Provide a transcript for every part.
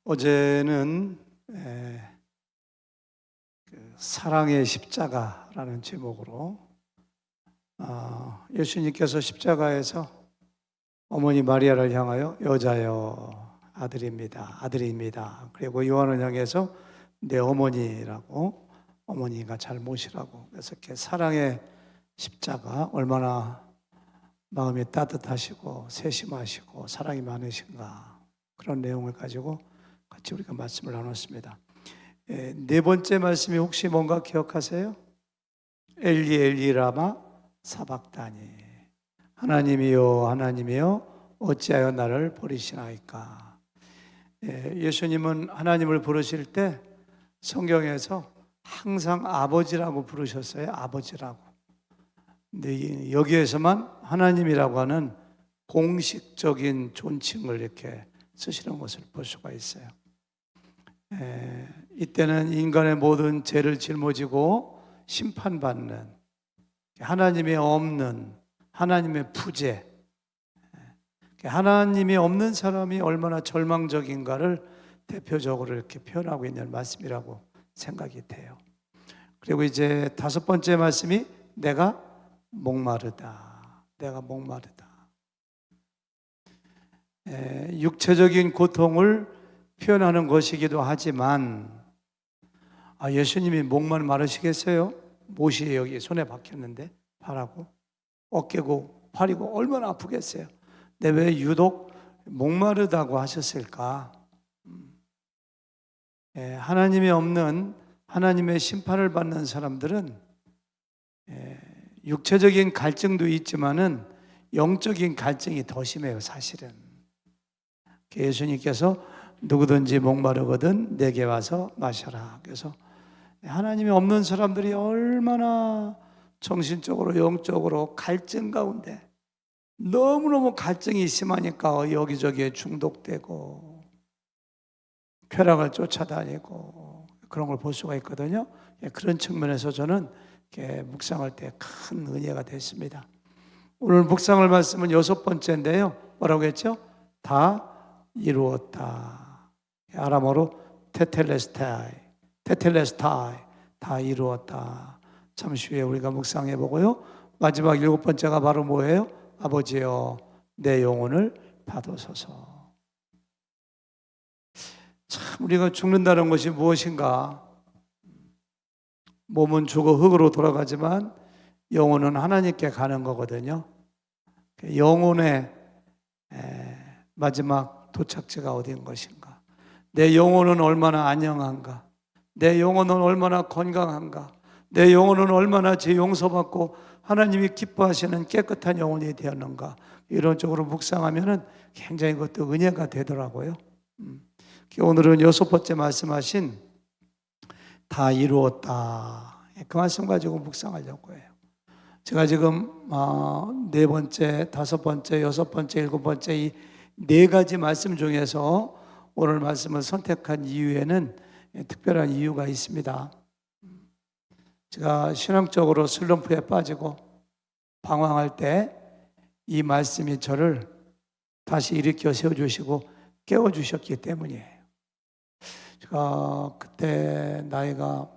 어제는 사랑의 십자가라는 제목으로 예수님께서 십자가에서 어머니 마리아를 향하여 여자여 아들입니다. 그리고 요한을 향해서 내 어머니라고, 어머니가 잘 모시라고. 그래서 이렇게 사랑의 십자가, 얼마나 마음이 따뜻하시고 세심하시고 사랑이 많으신가, 그런 내용을 가지고 같이 우리가 말씀을 나눴습니다. 네 번째 말씀이 혹시 뭔가 기억하세요? 엘리 엘리 라마 사박다니, 하나님이여 어찌하여 나를 버리시나이까. 예수님은 하나님을 부르실 때 성경에서 항상 아버지라고 부르셨어요. 아버지라고. 근데 여기에서만 하나님이라고 하는 공식적인 존칭을 이렇게 쓰시는 것을 볼 수가 있어요. 이때는 인간의 모든 죄를 짊어지고 심판받는, 하나님이 없는, 하나님의 부재, 하나님이 없는 사람이 얼마나 절망적인가를 대표적으로 이렇게 표현하고 있는 말씀이라고 생각이 돼요. 그리고 이제 다섯 번째 말씀이 내가 목마르다. 육체적인 고통을 표현하는 것이기도 하지만, 예수님이 목만 마르시겠어요? 못이 여기 손에 박혔는데 발하고 어깨고 팔이고 얼마나 아프겠어요? 근데 왜 유독 목마르다고 하셨을까? 하나님이 없는, 하나님의 심판을 받는 사람들은 육체적인 갈증도 있지만은 영적인 갈증이 더 심해요, 사실은. 예수님께서 누구든지 목마르거든 내게 와서 마셔라. 그래서 하나님이 없는 사람들이 얼마나 정신적으로 영적으로 갈증 가운데, 너무너무 갈증이 심하니까 여기저기에 중독되고 쾌락을 쫓아다니고 그런 걸 볼 수가 있거든요. 그런 측면에서 저는 묵상할 때 큰 은혜가 됐습니다. 오늘 묵상할 말씀은 여섯 번째인데요. 뭐라고 했죠? 다 이루었다. 아람어로 테텔레스타이, 다 이루었다. 잠시 후에 우리가 묵상해 보고요. 마지막 일곱 번째가 바로 뭐예요? 아버지여 내 영혼을 받으소서. 참, 우리가 죽는다는 것이 무엇인가? 몸은 죽어 흙으로 돌아가지만 영혼은 하나님께 가는 거거든요. 영혼의 마지막 도착지가 어디인 것인가? 내 영혼은 얼마나 안녕한가? 내 영혼은 얼마나 건강한가? 내 영혼은 얼마나 죄 용서받고 하나님이 기뻐하시는 깨끗한 영혼이 되었는가? 이런 쪽으로 묵상하면은 굉장히 그것도 은혜가 되더라고요. 오늘은 여섯 번째 말씀하신 다 이루었다, 그 말씀 가지고 묵상하려고 해요. 제가 지금 네 번째, 다섯 번째, 여섯 번째, 일곱 번째 이 네 가지 말씀 중에서 오늘 말씀을 선택한 이유에는 특별한 이유가 있습니다. 제가 신앙적으로 슬럼프에 빠지고 방황할 때 이 말씀이 저를 다시 일으켜 세워주시고 깨워주셨기 때문이에요. 제가 그때 나이가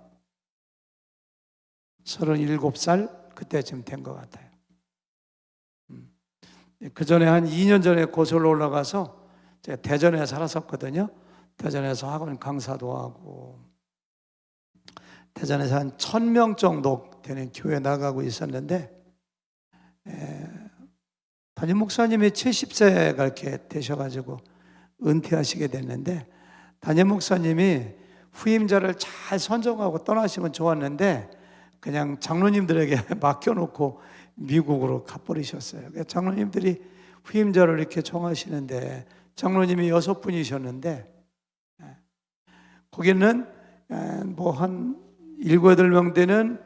37살 그때쯤 된 것 같아요. 그 전에 한 2년 전에 고설로 올라가서 제가 대전에 살았었거든요. 대전에서 학원 강사도 하고 대전에서 한 1000명 정도 되는 교회 나가고 있었는데, 담임 목사님이 70세가 이렇게 되셔가지고 은퇴하시게 됐는데, 담임 목사님이 후임자를 잘 선정하고 떠나시면 좋았는데 그냥 장로님들에게 맡겨놓고 미국으로 가버리셨어요. 장로님들이 후임자를 이렇게 정하시는데 장로님이 6분이셨는데 거기는 뭐 한 7, 8명 되는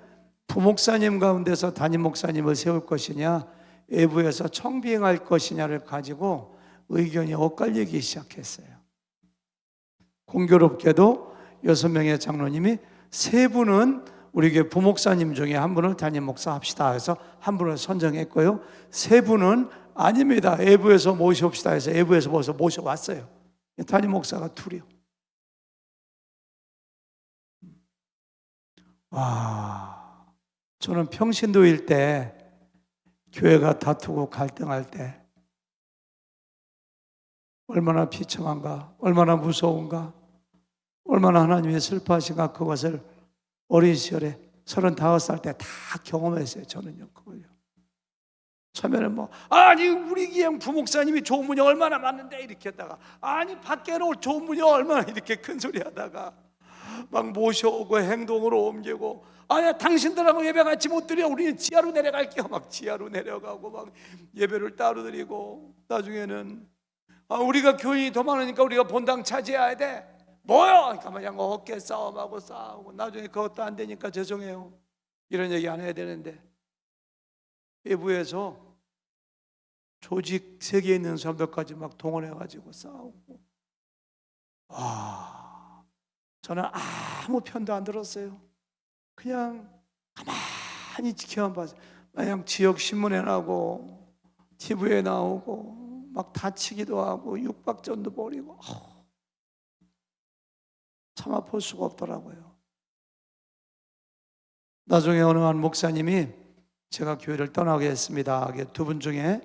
부목사님 가운데서 담임 목사님을 세울 것이냐, 외부에서 청빙할 것이냐를 가지고 의견이 엇갈리기 시작했어요. 공교롭게도 6명의 장로님이 3분은 우리 교회 부목사님 중에 한 분을 담임 목사 합시다 해서 한 분을 선정했고요. 3분은 아닙니다, 외부에서 모셔옵시다 해서 외부에서 모셔왔어요. 담임 목사가 둘이요. 와, 저는 평신도일 때 교회가 다투고 갈등할 때 얼마나 비참한가, 얼마나 무서운가, 얼마나 하나님이 슬퍼하신가, 그것을 어린 시절에 35살 때 다 경험했어요. 저는요, 그걸요. 처음에는 아니 우리 기행 부목사님이 좋은 분이 얼마나 많은데 이렇게 했다가, 아니 밖에로 좋은 분이 얼마나 이렇게 큰 소리 하다가 막 모셔오고 행동으로 옮기고, 아니 당신들하고 예배 같이 못 드려, 우리는 지하로 내려갈게요. 막 지하로 내려가고 막 예배를 따로 드리고, 나중에는 우리가 교인이 더 많으니까 우리가 본당 차지해야 돼. 뭐요? 그러니까 그냥 어깨 싸움하고 싸우고, 나중에 그것도 안 되니까 죄송해요, 이런 얘기 안 해야 되는데, 외부에서 조직 세계에 있는 사람들까지 막 동원해가지고 싸우고. 저는 아무 편도 안 들었어요. 그냥 가만히 지켜만 봤어요. 그냥 지역 신문에 나오고 TV에 나오고 막 다치기도 하고 육박전도 벌이고, 참아 볼 수가 없더라고요. 나중에 어느 한 목사님이 제가 교회를 떠나게 했습니다. 두 분 중에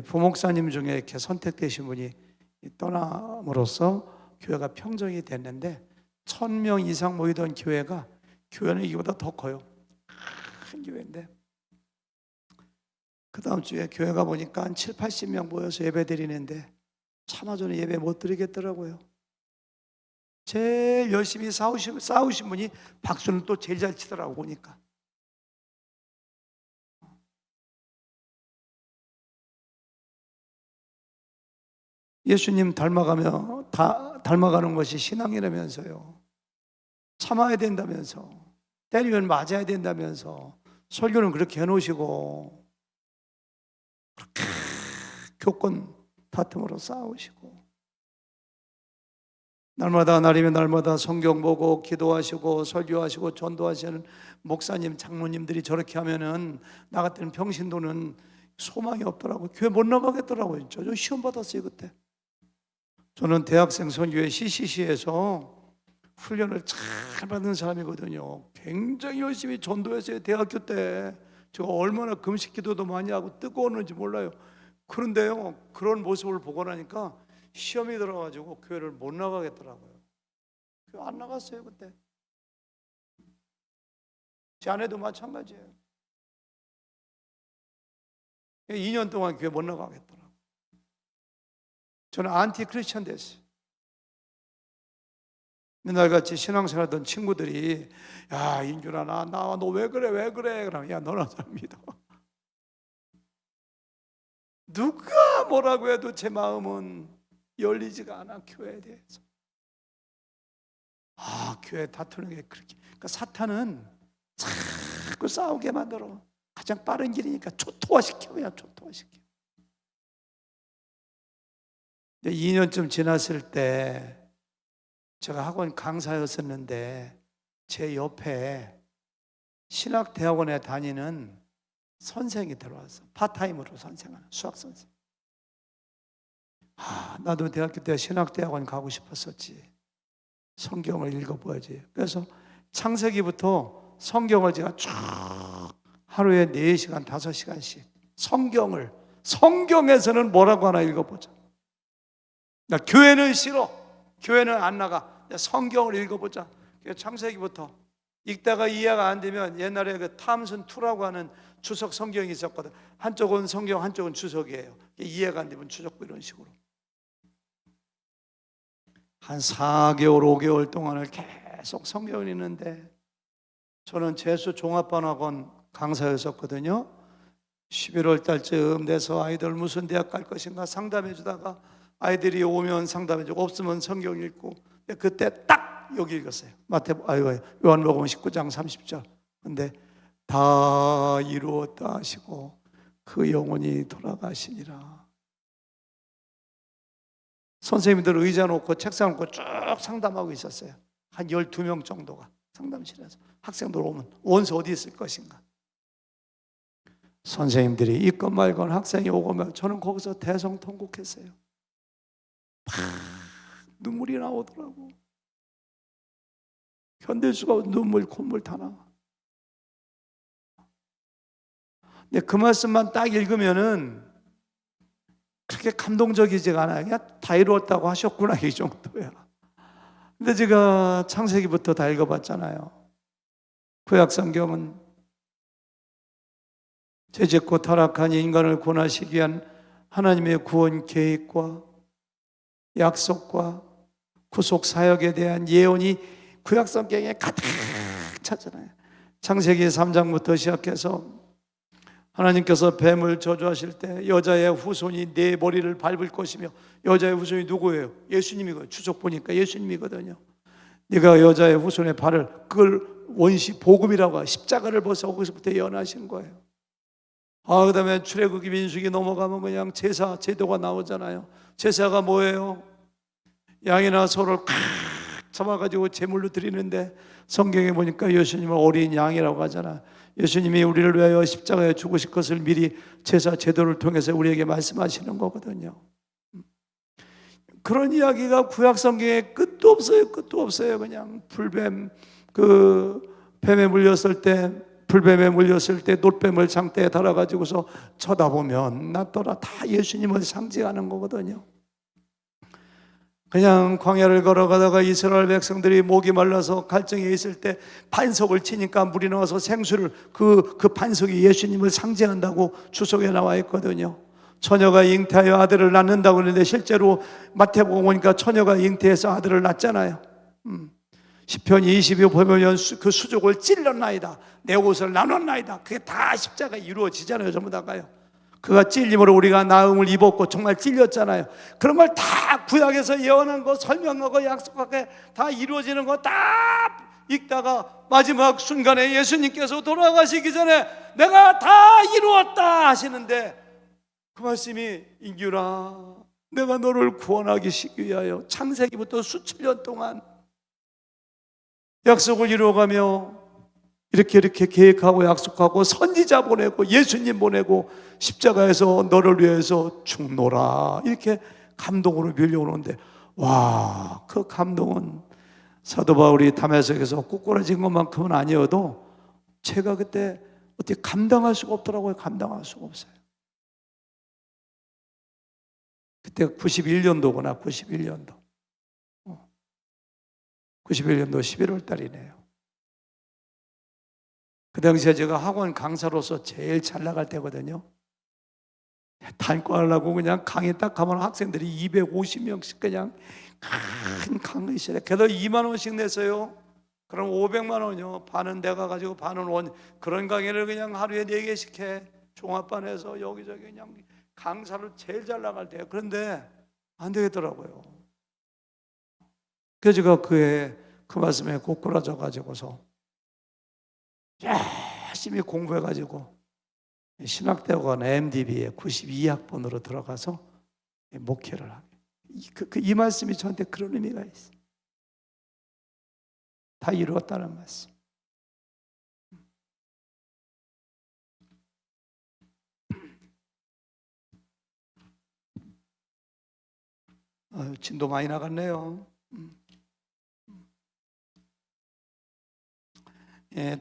부목사님 중에 이렇게 선택되신 분이 떠남으로써 교회가 평정이 됐는데, 1000명 이상 모이던 교회는 이거보다 더 커요. 큰 교회인데, 그 다음 주에 교회 가 보니까 한 7, 80명 모여서 예배 드리는데 차마 저는 예배 못 드리겠더라고요. 제일 열심히 싸우신 분이 박수는 또 제일 잘 치더라고 보니까. 예수님 닮아가는 것이 신앙이라면서요. 참아야 된다면서, 때리면 맞아야 된다면서 설교는 그렇게 해놓으시고, 그렇게 교권 다툼으로 싸우시고, 날이면 날마다 성경 보고 기도하시고 설교하시고 전도하시는 목사님, 장로님들이 저렇게 하면은 나 같은 평신도는 소망이 없더라고요. 교회 못 나가겠더라고요. 저 시험 받았어요 그때. 저는 대학생 선교회 CCC에서 훈련을 잘 받은 사람이거든요. 굉장히 열심히 전도했어요. 대학교 때 제가 얼마나 금식 기도도 많이 하고 뜨거웠는지 몰라요. 그런데요, 그런 모습을 보고 나니까 시험이 들어가지고 교회를 못 나가겠더라고요. 교회 안 나갔어요 그때. 제 아내도 마찬가지예요. 2년 동안 교회 못 나가겠더라고요. 저는 안티 크리스천 됐어요. 맨날같이 신앙생활하던 친구들이, 야 인준아, 너 왜 그래 그러면, 야 너나 잘 믿어. 누가 뭐라고 해도 제 마음은 열리지가 않아, 교회에 대해서. 교회 다투는 게 그렇게, 그러니까 사탄은 자꾸 싸우게 만들어. 가장 빠른 길이니까 초토화시켜, 그냥 초토화시켜. 2년쯤 지났을 때 제가 학원 강사였었는데, 제 옆에 신학대학원에 다니는 선생이 들어왔어. 파타임으로 선생하는 수학 선생. 나도 대학교 때 신학대학원 가고 싶었었지. 성경을 읽어봐야지. 그래서 창세기부터 성경을 제가 쭉 하루에 4시간, 5시간씩 성경에서는 뭐라고 하나 읽어보자. 나 교회는 싫어. 교회는 안 나가. 성경을 읽어보자. 창세기부터 읽다가 이해가 안 되면, 옛날에 그 탐슨 2라고 하는 주석 성경이 있었거든. 한쪽은 성경, 한쪽은 주석이에요. 이해가 안 되면 주석부, 이런 식으로. 한 4개월, 5개월 동안을 계속 성경을 읽는데, 저는 재수 종합반학원 강사였었거든요. 11월 달쯤 돼서 아이들 무슨 대학 갈 것인가 상담해 주다가, 아이들이 오면 상담해주고 없으면 성경 읽고, 그때 딱 여기 읽었어요. 요한복음 19장 30절. 근데 다 이루었다 하시고 그 영혼이 돌아가시니라. 선생님들 의자 놓고 책상 놓고 쭉 상담하고 있었어요. 한 12명 정도가 상담실에서. 학생들 오면 원서 어디 있을 것인가. 선생님들이 있건 말건 학생이 오고 말, 저는 거기서 대성통곡했어요. 눈물이 나오더라고. 견딜 수가 없어. 눈물, 콧물 다 나와. 근데 그 말씀만 딱 읽으면은 그렇게 감동적이지가 않아요. 그냥 다 이루었다고 하셨구나, 이 정도야. 근데 제가 창세기부터 다 읽어봤잖아요. 구약 성경은 죄짓고 타락한 인간을 구원하시기 위한 하나님의 구원 계획과 약속과 구속 사역에 대한 예언이 구약 성경에 가득 찼잖아요. 창세기 3장부터 시작해서 하나님께서 뱀을 저주하실 때 여자의 후손이 네 머리를 밟을 것이며, 여자의 후손이 누구예요? 예수님이거든요. 추석 보니까 예수님이거든요. 네가 여자의 후손의 발을, 그걸 원시 복음이라고, 십자가를 벗어 거기서부터 예언하신 거예요. 그 다음에 출애굽기 민수기 넘어가면 그냥 제사, 제도가 나오잖아요. 제사가 뭐예요? 양이나 소를 칵 잡아가지고 제물로 드리는데, 성경에 보니까 예수님은 어린 양이라고 하잖아요. 예수님이 우리를 위하여 십자가에 죽으실 것을 미리 제사 제도를 통해서 우리에게 말씀하시는 거거든요. 그런 이야기가 구약 성경에 끝도 없어요. 끝도 없어요. 그냥 불뱀, 뱀에 물렸을 때, 불뱀에 물렸을 때 놋뱀을 장대에 달아가지고서 쳐다보면 낫더라. 다 예수님을 상징하는 거거든요. 그냥 광야를 걸어가다가 이스라엘 백성들이 목이 말라서 갈증에 있을 때 반석을 치니까 물이 나와서 생수를, 그 반석이 예수님을 상징한다고 주석에 나와 있거든요. 처녀가 잉태하여 아들을 낳는다고 그러는데 실제로 마태복음 보니까 처녀가 잉태해서 아들을 낳잖아요. 시편 22편 보면 그 수족을 찔렀나이다, 내 옷을 나눴나이다. 그게 다 십자가 이루어지잖아요. 전부 다가요. 그가 찔림으로 우리가 나음을 입었고, 정말 찔렸잖아요. 그런 걸 다 구약에서 예언한 거, 설명하고 약속하게 다 이루어지는 거 다 읽다가 마지막 순간에 예수님께서 돌아가시기 전에 내가 다 이루었다 하시는데, 그 말씀이, 인규라, 내가 너를 구원하기 위하여 창세기부터 수천 년 동안 약속을 이루어가며 이렇게 계획하고 약속하고 선지자 보내고 예수님 보내고 십자가에서 너를 위해서 죽노라, 이렇게 감동으로 밀려오는데, 와, 그 감동은 사도 바울이 다메섹에서 꾸꾸라진 것만큼은 아니어도 제가 그때 어떻게 감당할 수가 없더라고요. 감당할 수가 없어요. 그때 91년도구나 91년도 11월 달이네요. 그 당시에 제가 학원 강사로서 제일 잘 나갈 때거든요. 단과하려고 그냥 강의 딱 가면 학생들이 250명씩 그냥 큰 강의실에, 게다가 2만 원씩 냈어요. 그럼 500만 원이요. 반은 내가 가지고 반은 원. 그런 강의를 그냥 하루에 4개씩 해. 종합반에서 여기저기 그냥 강사로 제일 잘 나갈 때요. 그런데 안 되겠더라고요. 그래서 제가 그 말씀에 꼬꾸라져 가지고서 열심히 공부해가지고 신학대학원 MDB에 92학번으로 들어가서 목회를 하게. 이 말씀이 저한테 그런 의미가 있어요. 다 이루었다는 말씀. 진도 많이 나갔네요.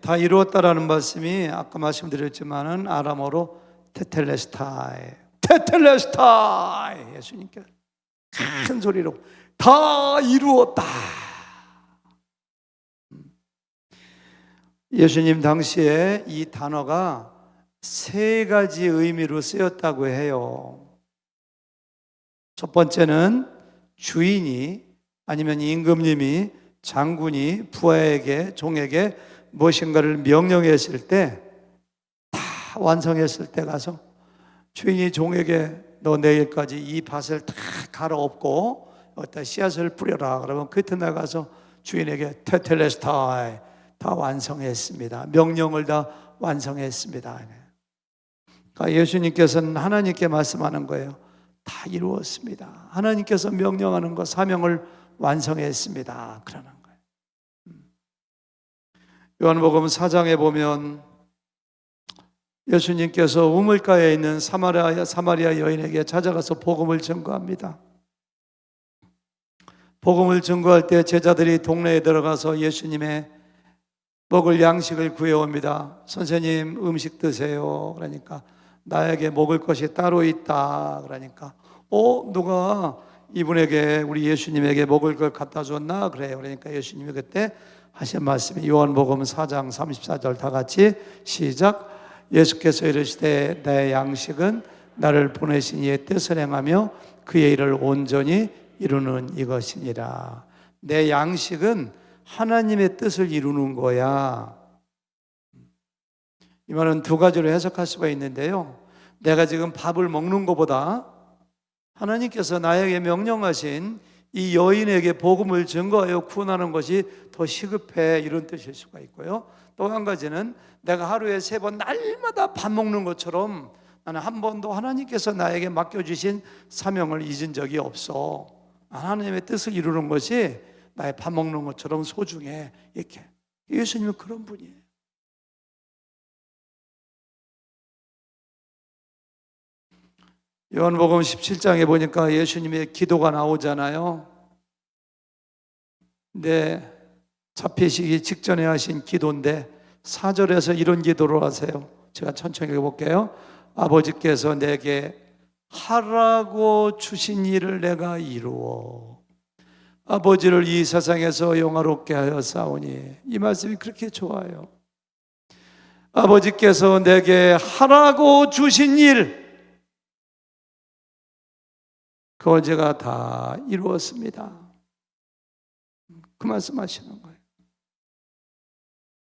다 이루었다라는 말씀이 아까 말씀드렸지만은 아람어로 테텔레스타이, 테텔레스타이, 예수님께 큰 소리로 다 이루었다. 예수님 당시에 이 단어가 3가지 의미로 쓰였다고 해요. 첫 번째는 주인이 아니면 임금님이, 장군이 부하에게, 종에게 무엇인가를 명령했을 때, 다 완성했을 때 가서 주인이 종에게 너 내일까지 이 밭을 다 갈아엎고 여기다 씨앗을 뿌려라. 그러면 그 이튿날 가서 주인에게 테텔레스타이, 다 완성했습니다. 명령을 다 완성했습니다. 그러니까 예수님께서는 하나님께 말씀하는 거예요. 다 이루었습니다. 하나님께서 명령하는 거, 사명을 완성했습니다. 그러는 거예요. 요한복음 4장에 보면 예수님께서 우물가에 있는 사마리아 여인에게 찾아가서 복음을 전거합니다. 복음을 증거할 때 제자들이 동네에 들어가서 예수님의 먹을 양식을 구해옵니다. 선생님, 음식 드세요. 그러니까 나에게 먹을 것이 따로 있다. 그러니까 누가 이분에게, 우리 예수님에게 먹을 걸 갖다 줬나? 그래요. 그러니까 예수님이 그때 하신 말씀이 요한복음 4장 34절 다 같이 시작. 예수께서 이르시되 내 양식은 나를 보내신 이의 뜻을 행하며 그의 일을 온전히 이루는 이것이니라. 내 양식은 하나님의 뜻을 이루는 거야. 이 말은 두 가지로 해석할 수가 있는데요. 내가 지금 밥을 먹는 것보다 하나님께서 나에게 명령하신 이 여인에게 복음을 증거하여 구원하는 것이 더 시급해, 이런 뜻일 수가 있고요. 또 한 가지는 내가 하루에 3번 날마다 밥 먹는 것처럼 나는 한 번도 하나님께서 나에게 맡겨주신 사명을 잊은 적이 없어. 하나님의 뜻을 이루는 것이 나의 밥 먹는 것처럼 소중해. 이렇게. 예수님은 그런 분이에요. 요한복음 17장에 보니까 예수님의 기도가 나오잖아요. 근데 잡히시기 직전에 하신 기도인데 4절에서 이런 기도를 하세요. 제가 천천히 읽어볼게요. 아버지께서 내게 하라고 주신 일을 내가 이루어 아버지를 이 세상에서 영화롭게 하여 싸우니. 이 말씀이 그렇게 좋아요. 아버지께서 내게 하라고 주신 일, 그걸 제가 다 이루었습니다. 그 말씀하시는 거예요.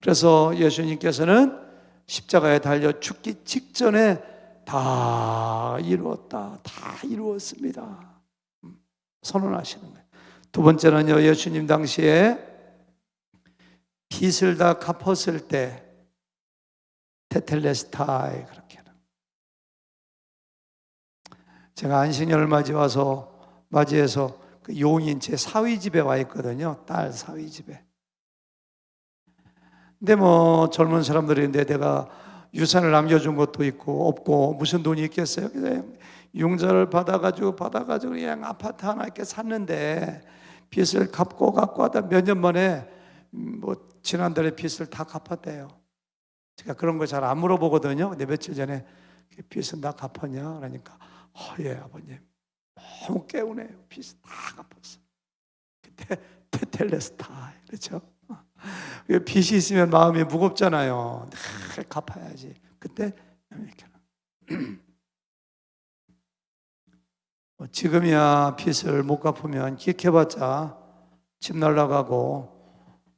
그래서 예수님께서는 십자가에 달려 죽기 직전에 다 이루었다, 다 이루었습니다 선언하시는 거예요. 두 번째는요, 예수님 당시에 빚을 다 갚았을 때 테텔레스타이, 그렇게 하는. 제가 안식년을 맞이해서 그 용인 제 사위 집에 와 있거든요. 딸 사위 집에. 근데 뭐 젊은 사람들인데 내가 유산을 남겨준 것도 있고 없고 무슨 돈이 있겠어요. 그냥 융자를 받아가지고 그냥 아파트 하나 이렇게 샀는데 빚을 갚고 하다 몇 년 만에 뭐 지난달에 빚을 다 갚았대요. 제가 그런 거 잘 안 물어보거든요. 근데 며칠 전에 빚은 다 갚았냐? 그러니까 예 아버님, 너무 개운해요. 빚을 다 갚았어. 그때 테텔레스타, 그렇죠? 빚이 있으면 마음이 무겁잖아요. 갚아야지. 그때 지금이야 빚을 못 갚으면 기켜봤자 집 날라가고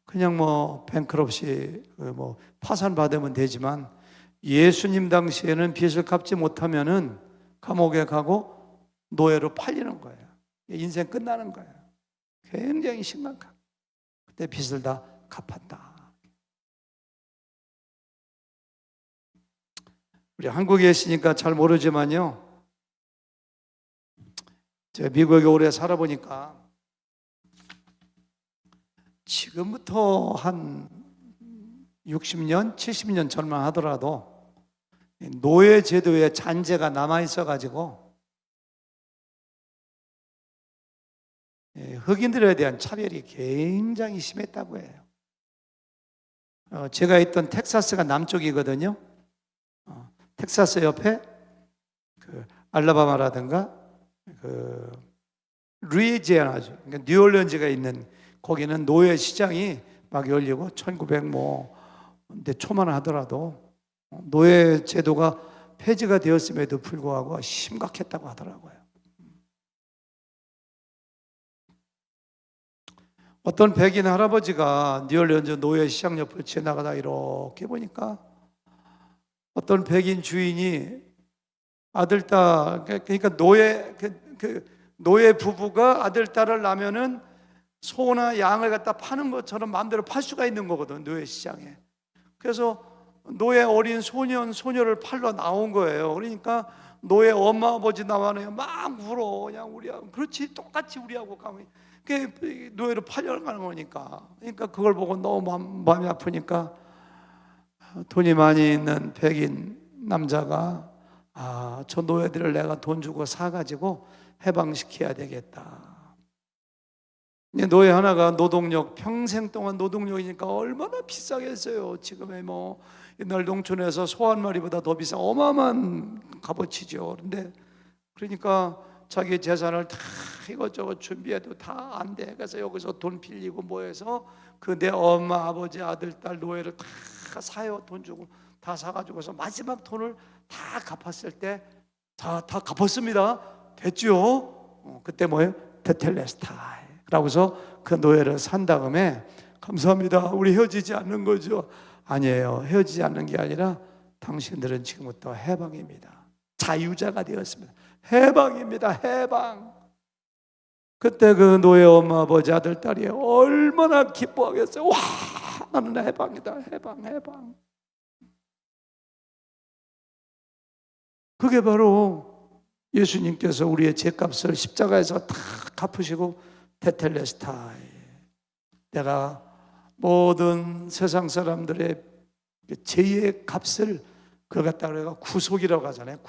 그냥 뭐 뱅크럽시 뭐 파산 받으면 되지만, 예수님 당시에는 빚을 갚지 못하면은 감옥에 가고 노예로 팔리는 거예요. 인생 끝나는 거예요. 굉장히 심각한. 그때 빚을 다 갚았다. 우리 한국에 있으니까 잘 모르지만요, 제가 미국에 오래 살아보니까 지금부터 한 60년, 70년 전만 하더라도 노예 제도의 잔재가 남아있어가지고 흑인들에 대한 차별이 굉장히 심했다고 해요. 제가 있던 텍사스가 남쪽이거든요. 텍사스 옆에 그 알라바마라든가 그 루이지애나죠. 그러니까 뉴올리언즈가 있는 거기는 노예 시장이 막 열리고 1900대 초만 하더라도 노예 제도가 폐지가 되었음에도 불구하고 심각했다고 하더라고요. 어떤 백인 할아버지가 뉴올리언즈 노예 시장 옆을 지나가다 이렇게 보니까 어떤 백인 주인이 아들, 딸, 그러니까 노예 부부가 아들, 딸을 낳으면은 소나 양을 갖다 파는 것처럼 마음대로 팔 수가 있는 거거든, 노예 시장에. 그래서 노예 어린 소년, 소녀를 팔러 나온 거예요. 그러니까 노예 엄마, 아버지 나와는 막 울어. 그냥 우리하고, 그렇지, 똑같이 우리하고 가면. 그게 노예로 팔려가는 거니까. 그러니까 그걸 보고 너무 마음이 아프니까 돈이 많이 있는 백인 남자가 저 노예들을 내가 돈 주고 사가지고 해방시켜야 되겠다. 노예 하나가 노동력, 평생 동안 노동력이니까 얼마나 비싸겠어요. 지금의 뭐 옛날 농촌에서 소 한 마리보다 더 비싼 어마어마한 값어치죠. 그런데 그러니까 자기 재산을 다 이것저것 준비해도 다 안 돼. 그래서 여기서 돈 빌리고 뭐 해서 그 내 엄마, 아버지, 아들, 딸 노예를 다 사요. 돈 주고 다 사가지고서 마지막 돈을 다 갚았을 때 다 갚았습니다. 됐죠? 그때 뭐예요? 테텔레스타이 라고서 그 노예를 산 다음에 감사합니다. 우리 헤어지지 않는 거죠? 아니에요. 헤어지지 않는 게 아니라 당신들은 지금부터 해방입니다. 자유자가 되었습니다. 해방입니다. 해방. 그때 그 노예 엄마, 아버지, 아들, 딸이 얼마나 기뻐하겠어요. 와, 나는 해방이다. 해방. 그게 바로 예수님께서 우리의 죄값을 십자가에서 다 갚으시고 테텔레스타이, 내가 모든 세상 사람들의 죄의 값을 그걸 갖다가 구속이라고 하잖아요.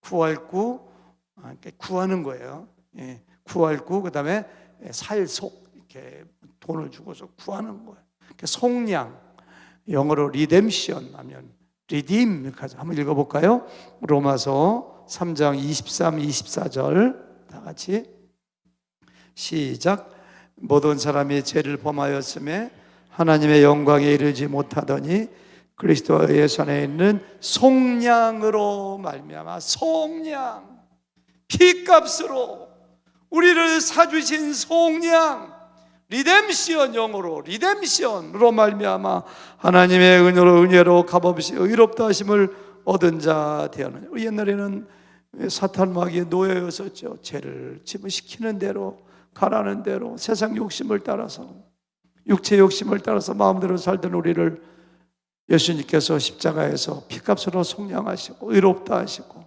구할 구, 구하는 거예요. 구할 구, 그 다음에 살속, 이렇게 돈을 주고서 구하는 거예요. 속량, 영어로 리뎀션 하면 리딤, 한번 읽어볼까요? 로마서 3장 23, 24절 다 같이 시작. 모든 사람이 죄를 범하였음에 하나님의 영광에 이르지 못하더니 그리스도 예수 안에 있는 속량으로 말미암아, 속량, 피값으로 우리를 사주신 속량, 리뎀션, 영어로 리뎀션으로 말미암아 하나님의 은혜로 값없이 의롭다 하심을 얻은 자 되었느냐. 옛날에는 사탄 마귀의 노예였었죠. 죄를 지시키는 대로, 가라는 대로, 세상 욕심을 따라서, 육체 욕심을 따라서 마음대로 살던 우리를 예수님께서 십자가에서 피값으로 속량하시고 의롭다 하시고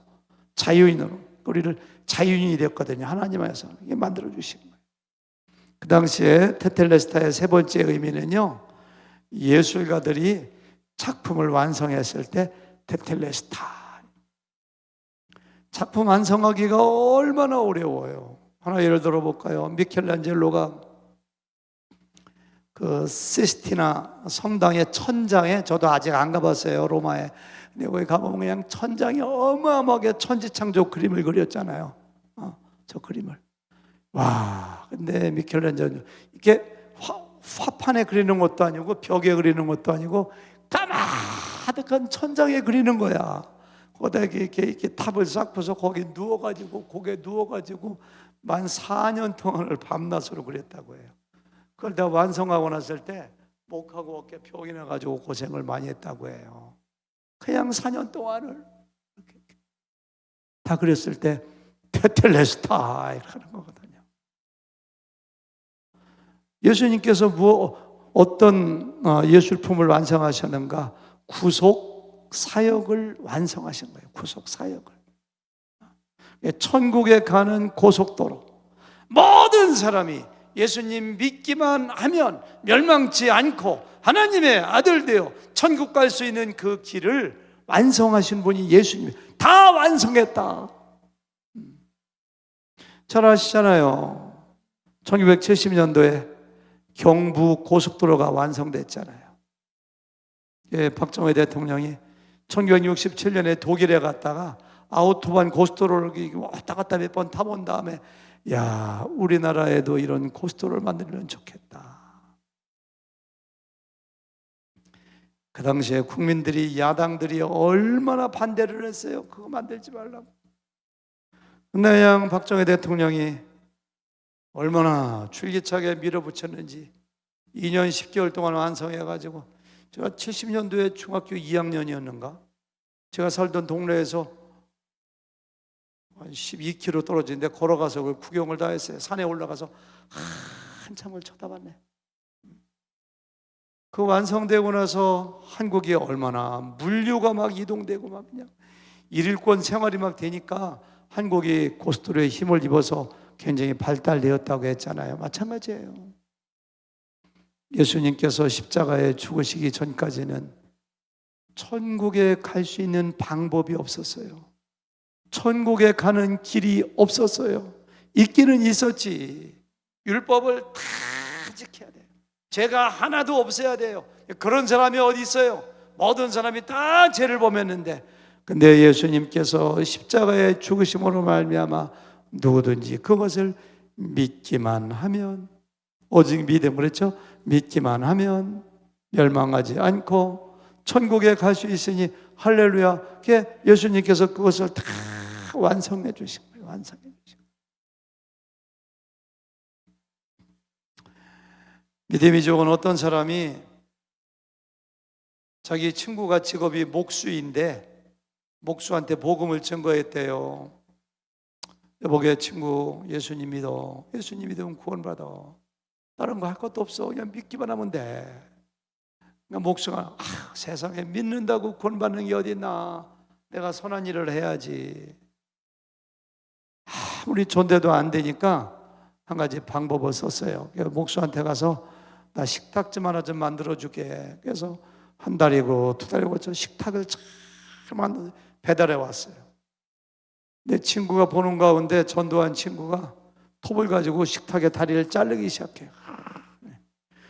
자유인으로 우리를 자유인이 되었거든요. 하나님 안에서 이게 만들어 주신 거예요. 그 당시에 테텔레스타의 세 번째 의미는요, 예술가들이 작품을 완성했을 때 테텔레스타, 작품 완성하기가 얼마나 어려워요. 하나 예를 들어 볼까요? 미켈란젤로가 그 시스티나 성당의 천장에, 저도 아직 안 가봤어요, 로마에. 근데 거기 가보면 그냥 천장에 어마어마하게 천지창조 그림을 그렸잖아요. 저 그림을. 와, 근데 미켈란젤로 이게 화판에 그리는 것도 아니고 벽에 그리는 것도 아니고 까마득한 천장에 그리는 거야. 거기다 이렇게 탑을 쌓고서 거기 누워가지고, 고개 누워가지고 14년 동안을 밤낮으로 그렸다고 해요. 그걸 다 완성하고 났을 때 목하고 어깨 병이 나가지고 고생을 많이 했다고 해요. 그냥 4년 동안을 다 그렸을 때 테텔레스타 이렇게 하는 거거든요. 예수님께서 어떤 예술품을 완성하셨는가? 구속 사역을 완성하신 거예요. 구속 사역을. 천국에 가는 고속도로, 모든 사람이 예수님 믿기만 하면 멸망치 않고 하나님의 아들 되어 천국 갈 수 있는 그 길을 완성하신 분이 예수님. 다 완성했다. 잘 아시잖아요. 1970년도에 경부 고속도로가 완성됐잖아요. 박정희 대통령이 1967년에 독일에 갔다가 아우토반 고속도로를 왔다 갔다 몇 번 타본 다음에, 야, 우리나라에도 이런 고속도로를 만들면 좋겠다. 그 당시에 국민들이, 야당들이 얼마나 반대를 했어요. 그거 만들지 말라고. 근데 그냥 박정희 대통령이 얼마나 줄기차게 밀어붙였는지 2년 10개월 동안 완성해가지고, 제가 70년도에 중학교 2학년이었는가, 제가 살던 동네에서 한 12km 떨어진데 걸어가서 그 구경을 다 했어요. 산에 올라가서 한참을 쳐다봤네. 그 완성되고 나서 한국이 얼마나 물류가 막 이동되고 막 그냥 일일권 생활이 막 되니까 한국이 고속도로에 힘을 입어서 굉장히 발달되었다고 했잖아요. 마찬가지예요. 예수님께서 십자가에 죽으시기 전까지는 천국에 갈 수 있는 방법이 없었어요. 천국에 가는 길이 없었어요. 있기는 있었지. 율법을 다 지켜야 돼요. 죄가 하나도 없어야 돼요. 그런 사람이 어디 있어요? 모든 사람이 다 죄를 범했는데, 근데 예수님께서 십자가의 죽으심으로 말미암아 누구든지 그것을 믿기만 하면, 오직 믿음, 그렇죠? 믿기만 하면 멸망하지 않고 천국에 갈 수 있으니 할렐루야. 예수님께서 그것을 다 완성해 주신 거예요. 완성해 주신 거예요. 믿음이 좋은 어떤 사람이 자기 친구가 직업이 목수인데 목수한테 복음을 증거했대요. 여보게 친구, 예수님 믿어. 예수님 믿으면 구원받아. 다른 거 할 것도 없어. 그냥 믿기만 하면 돼. 그러니까 목수가 세상에 믿는다고 구원받는 게 어디 있나. 내가 선한 일을 해야지. 아무리 존대도 안 되니까 한 가지 방법을 썼어요. 목수한테 가서 나 식탁 좀 하나 좀 만들어줄게. 그래서 한 달이고 두 달이고 저 식탁을 잘 만들어 배달해 왔어요. 내 친구가 보는 가운데 전도한 친구가 톱을 가지고 식탁의 다리를 자르기 시작해요.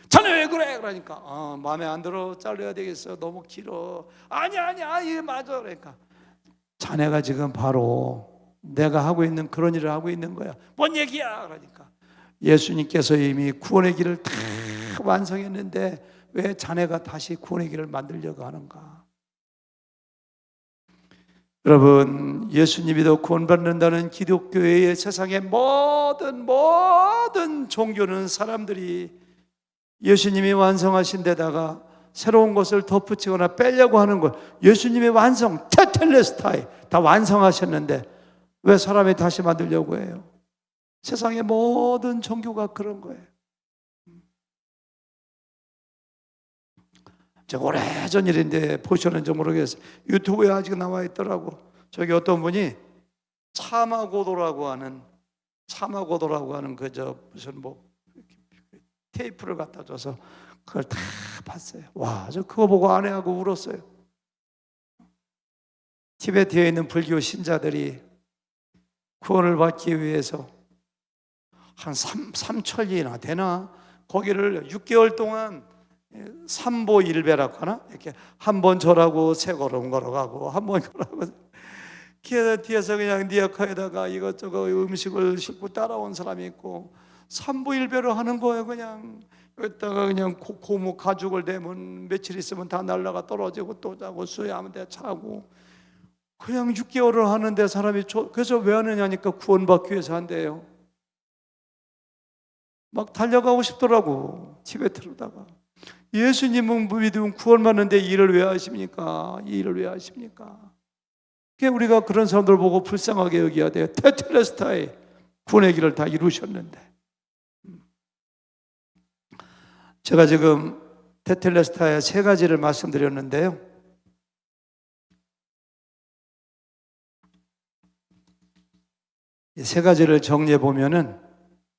자네 왜 그래? 그러니까 마음에 안 들어. 잘라야 되겠어. 너무 길어. 아니야 이게 맞아. 그러니까 자네가 지금 바로 내가 하고 있는 그런 일을 하고 있는 거야. 뭔 얘기야? 그러니까 예수님께서 이미 구원의 길을 다 완성했는데 왜 자네가 다시 구원의 길을 만들려고 하는가? 여러분, 예수님이도 구원받는다는 기독교의 세상의 모든 종교는 사람들이 예수님이 완성하신 데다가 새로운 것을 덧붙이거나 빼려고 하는 것. 예수님의 완성, 테텔레스타이 다 완성하셨는데 왜 사람이 다시 만들려고 해요? 세상의 모든 종교가 그런 거예요. 제가 오래전 일인데 보셨는지 모르겠어요. 유튜브에 아직 나와 있더라고. 저기 어떤 분이 차마고도라고 하는 그저 무슨 테이프를 갖다 줘서 그걸 다 봤어요. 와, 저 그거 보고 아내하고 울었어요. 티베트에 있는 불교 신자들이 구원을 받기 위해서 한 3천리나 되나? 거기를 6개월 동안 삼보일배라고 하나? 이렇게 한 번 절하고 세 걸음 걸어가고 한 번 걸어가고 뒤에서 그냥 니아카에다가 이것저것 음식을 싣고 따라온 사람이 있고 삼보일배로 하는 거예요. 그냥 여기다가 그냥 고무 가죽을 대면 며칠 있으면 다 날라가 떨어지고 또 자고 수야하면 돼 차고 그냥 6개월을 하는데 사람이 그래서 왜 하느냐니까 구원받기 위해서 한대요. 막 달려가고 싶더라고 티베트로다가. 예수님은 믿으면 구원받는데 이 일을 왜 하십니까? 이 일을 왜 하십니까? 우리가 그런 사람들 보고 불쌍하게 여겨야 돼요. 테텔레스타이 구원의 길을 다 이루셨는데. 제가 지금 테텔레스타의 세 가지를 말씀드렸는데요. 이 세 가지를 정리해 보면은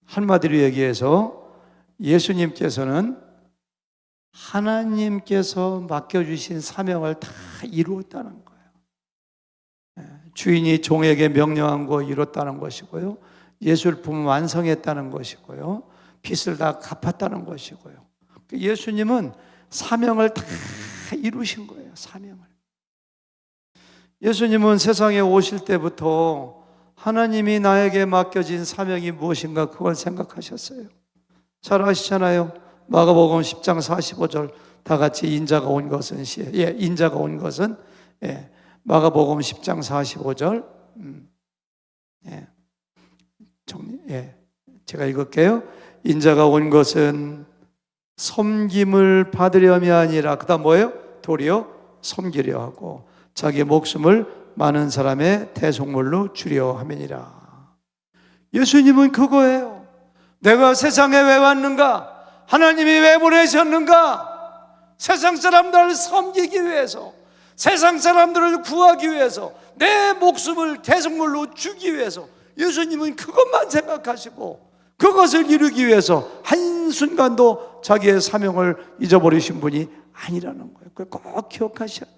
한마디로 얘기해서 예수님께서는 하나님께서 맡겨주신 사명을 다 이루었다는 거예요. 주인이 종에게 명령한 거 이뤘다는 것이고요. 예술품 완성했다는 것이고요. 빚을 다 갚았다는 것이고요. 예수님은 사명을 다 이루신 거예요. 사명을. 예수님은 세상에 오실 때부터 하나님이 나에게 맡겨진 사명이 무엇인가 그걸 생각하셨어요. 잘 아시잖아요. 마가복음 10장 45절 다 같이 인자가 온 것은 마가복음 10장 45절 제가 읽을게요. 인자가 온 것은 섬김을 받으려함이 아니라 그다음 뭐예요? 도리어 섬기려 하고 자기 목숨을 많은 사람의 대속물로 주려 함이니라. 예수님은 그거예요. 내가 세상에 왜 왔는가? 하나님이 왜 보내셨는가? 세상 사람들을 섬기기 위해서, 세상 사람들을 구하기 위해서, 내 목숨을 대속물로 주기 위해서. 예수님은 그것만 생각하시고 그것을 이루기 위해서 한순간도 자기의 사명을 잊어버리신 분이 아니라는 거예요. 그걸 꼭 기억하셔야 돼요.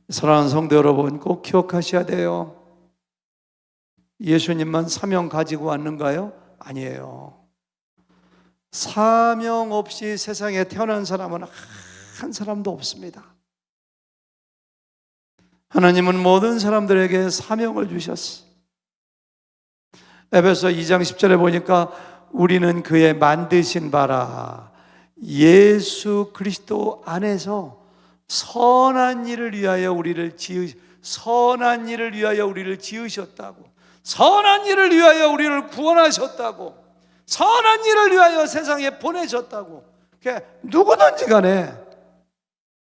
사랑하는 성도 여러분, 꼭 기억하셔야 돼요. 예수님만 사명 가지고 왔는가요? 아니에요. 사명 없이 세상에 태어난 사람은 한 사람도 없습니다. 하나님은 모든 사람들에게 사명을 주셨어. 에베소 2장 10절에 보니까 우리는 그의 만드신 바라 예수 그리스도 안에서 선한 일을 위하여 우리를 지으셨다고. 선한 일을 위하여 우리를 구원하셨다고. 선한 일을 위하여 세상에 보내셨다고. 그러니까 누구든지 간에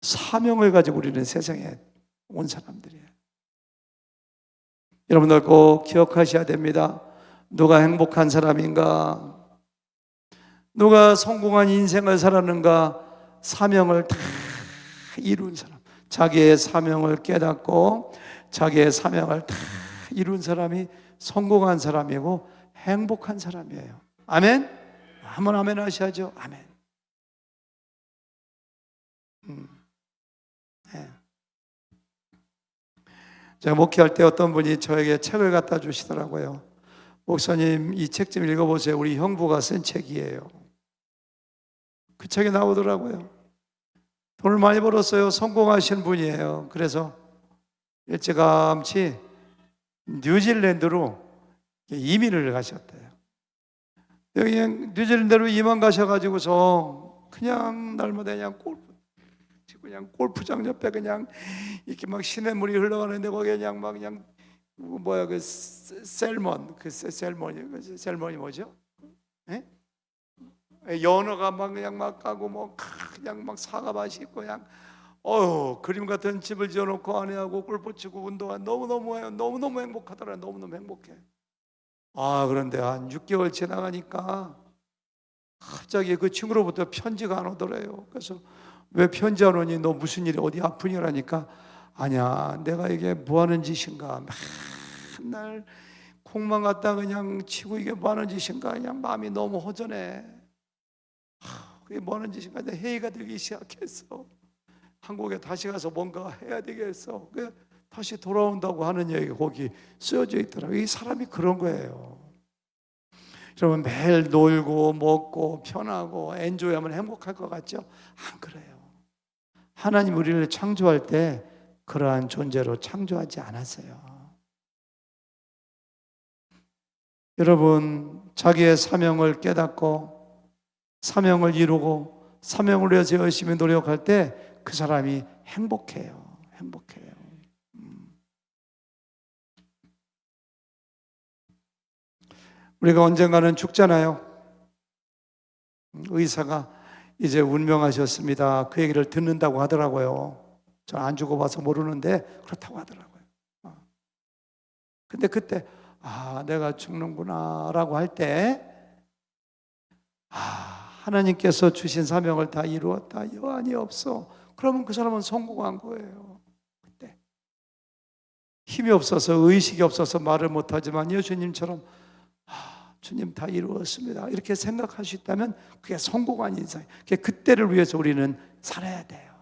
사명을 가지고 우리는 세상에 온 사람들이에요. 여러분들 꼭 기억하셔야 됩니다. 누가 행복한 사람인가? 누가 성공한 인생을 살았는가? 사명을 다 이룬 사람, 자기의 사명을 깨닫고 자기의 사명을 다 이룬 사람이 성공한 사람이고 행복한 사람이에요. 아멘? 한번 아멘 하셔야죠. 아멘. 네. 제가 목회할 때 어떤 분이 저에게 책을 갖다 주시더라고요. 목사님, 이 책 좀 읽어보세요. 우리 형부가 쓴 책이에요. 그 책에 나오더라고요. 돈을 많이 벌었어요. 성공하신 분이에요. 그래서 일찌감치 뉴질랜드로 이민을 가셨대요. 여기 뉴질랜드로 이민 가셔가지고서 그냥 날마다 그냥 골프장 옆에 그냥 이렇게 막 시냇물이 흘러가는데 거기에 그냥 그 셀몬이 뭐죠? 예? 연어가 막 그냥 막 가고 뭐 그냥 막 사과밭이 있고 그냥 그림 같은 집을 지어놓고 아내하고 골프 치고 운동한 너무너무 행복하더라. 너무너무 행복해. 그런데 한 6개월 지나가니까 갑자기 그 친구로부터 편지가 안 오더래요. 그래서 왜 편지 안 오니? 너 무슨 일이 어디 아프니라니까 아니야, 내가 이게 뭐 하는 짓인가, 맨날 콩만 갖다 그냥 치고 이게 뭐 하는 짓인가, 그냥 마음이 너무 허전해. 그게 뭐 하는 짓인가, 회의가 되기 시작했어. 한국에 다시 가서 뭔가 해야 되겠어. 다시 돌아온다고 하는 얘기가 거기 쓰여져 있더라고요. 이 사람이 그런 거예요. 여러분, 매일 놀고 먹고 편하고 엔조이하면 행복할 것 같죠? 안 그래요. 하나님 우리를 창조할 때 그러한 존재로 창조하지 않았어요. 여러분, 자기의 사명을 깨닫고 사명을 이루고 사명을 위해서 열심히 노력할 때 그 사람이 행복해요. 행복해요. 우리가 언젠가는 죽잖아요. 의사가 이제 운명하셨습니다. 그 얘기를 듣는다고 하더라고요. 전 안 죽어봐서 모르는데 그렇다고 하더라고요. 근데 그때 내가 죽는구나 라고 할 때 하나님께서 주신 사명을 다 이루었다, 여한이 없어. 그러면 그 사람은 성공한 거예요. 그때 힘이 없어서 의식이 없어서 말을 못하지만 예수님처럼 주님 다 이루었습니다 이렇게 생각할 수 있다면 그게 성공한 인생이에요. 그때를 위해서 우리는 살아야 돼요.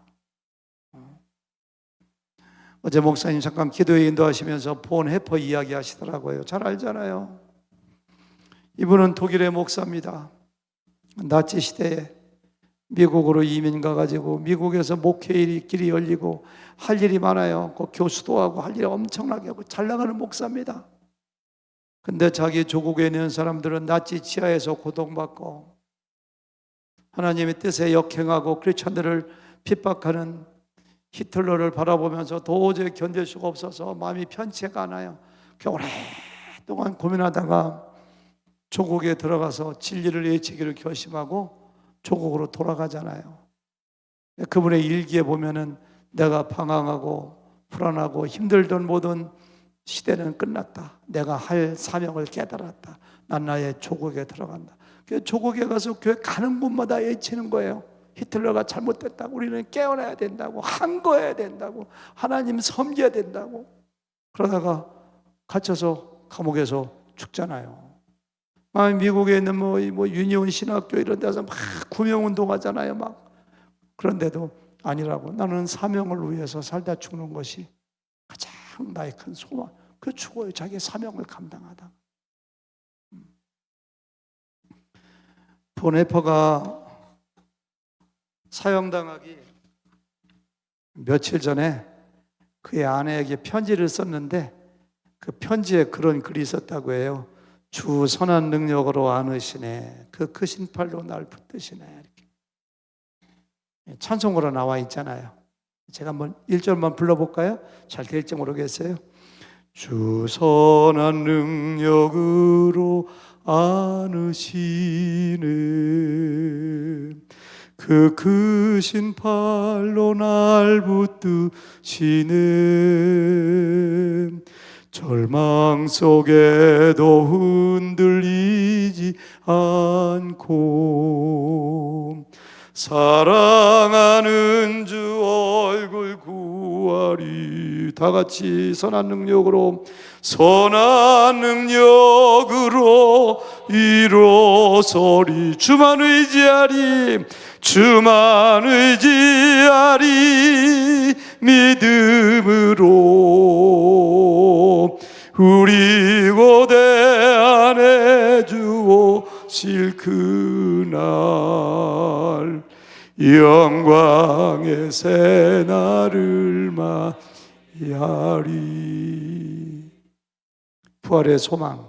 어제 목사님 잠깐 기도에 인도하시면서 본 해퍼 이야기 하시더라고요. 잘 알잖아요. 이분은 독일의 목사입니다. 나치 시대에 미국으로 이민 가가지고 미국에서 목회일이 길이 열리고 할 일이 많아요. 그 교수도 하고 할 일이 엄청나게 하고 잘 나가는 목사입니다. 근데 자기 조국에 있는 사람들은 나치 지하에서 고통받고 하나님의 뜻에 역행하고 크리스천들을 핍박하는 히틀러를 바라보면서 도저히 견딜 수가 없어서 마음이 편치가 않아요. 오랫동안 고민하다가 조국에 들어가서 진리를 외치기를 결심하고 조국으로 돌아가잖아요. 그분의 일기에 보면은 내가 방황하고 불안하고 힘들던 모든 시대는 끝났다. 내가 할 사명을 깨달았다. 난 나의 조국에 들어간다. 조국에 가서 교회 가는 곳마다 외치는 거예요. 히틀러가 잘못됐다고, 우리는 깨어나야 된다고, 항거해야 된다고, 하나님 섬겨야 된다고. 그러다가 갇혀서 감옥에서 죽잖아요. 미국에 있는 뭐 유니온 신학교 이런 데서 막 구명운동 하잖아요. 막. 그런데도 아니라고, 나는 사명을 위해서 살다 죽는 것이 가장 나의 큰 소망, 그 죽어요. 자기의 사명을 감당하다가. 보네퍼가 사형당하기 며칠 전에 그의 아내에게 편지를 썼는데 그 편지에 그런 글이 있었다고 해요. 주 선한 능력으로 안으시네. 그 크신 팔로 날 붙드시네. 이렇게. 찬송으로 나와 있잖아요. 제가 한번 1절만 불러볼까요? 잘 될지 모르겠어요. 주 선한 능력으로 안으시네. 그 크신 팔로 날 붙드시네. 절망 속에도 흔들리지 않고 사랑하는 주 얼굴 구하리. 다 같이 선한 능력으로 일어서리. 주만 의지하리. 주만 의지하리. 믿음으로 우리 고대 안에 주 오실 그날 영광의 새날을 맞이하리. 부활의 소망.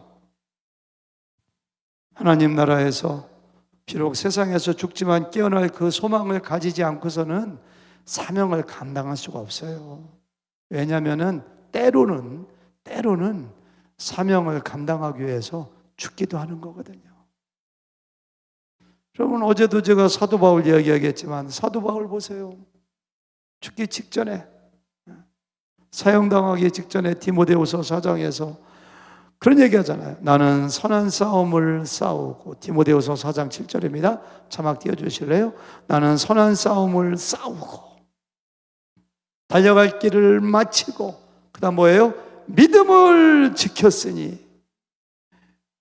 하나님 나라에서 비록 세상에서 죽지만 깨어날 그 소망을 가지지 않고서는 사명을 감당할 수가 없어요. 왜냐하면 때로는 사명을 감당하기 위해서 죽기도 하는 거거든요. 여러분, 어제도 제가 사도 바울 이야기하겠지만 사도 바울 보세요. 죽기 직전에, 사형당하기 직전에 디모데후서 4장에서 그런 얘기 하잖아요. 나는 선한 싸움을 싸우고. 디모데후서 4장 7절입니다. 자막 띄워주실래요? 나는 선한 싸움을 싸우고 달려갈 길을 마치고, 그 다음 뭐예요? 믿음을 지켰으니